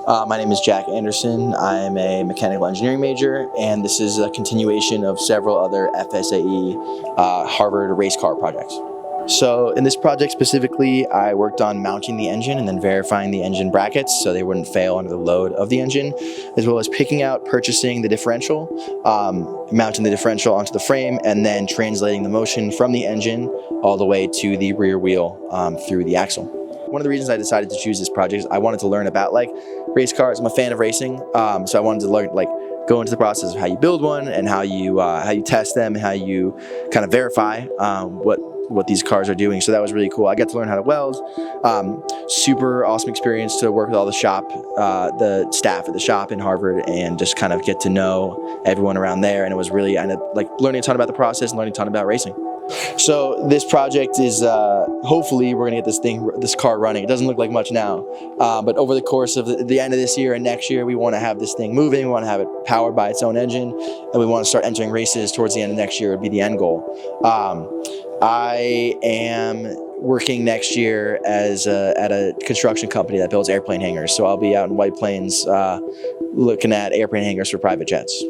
My name is Jack Anderson. I am a mechanical engineering major, and this is a continuation of several other FSAE Harvard race car projects. So in this project specifically, I worked on mounting the engine and then verifying the engine brackets so they wouldn't fail under the load of the engine, as well as picking out, purchasing the differential, mounting the differential onto the frame, and then translating the motion from the engine all the way to the rear wheel through the axle. One of the reasons I decided to choose this project is I wanted to learn about race cars. I'm a fan of racing, so I wanted to learn go into the process of how you build one and how you test them and how you kind of verify what these cars are doing. So that was really cool. I got to learn how to weld. Super awesome experience to work with all the staff at the shop in Harvard and just kind of get to know everyone around there. And it was really, I ended up learning a ton about the process and learning a ton about racing. So this project is, hopefully we're gonna get this car running. It doesn't look like much now, but over the course of the end of this year and next year, we wanna have this thing moving, we wanna have it powered by its own engine, and we wanna start entering races towards the end of next year would be the end goal. I am working next year at a construction company that builds airplane hangars, so I'll be out in White Plains looking at airplane hangars for private jets.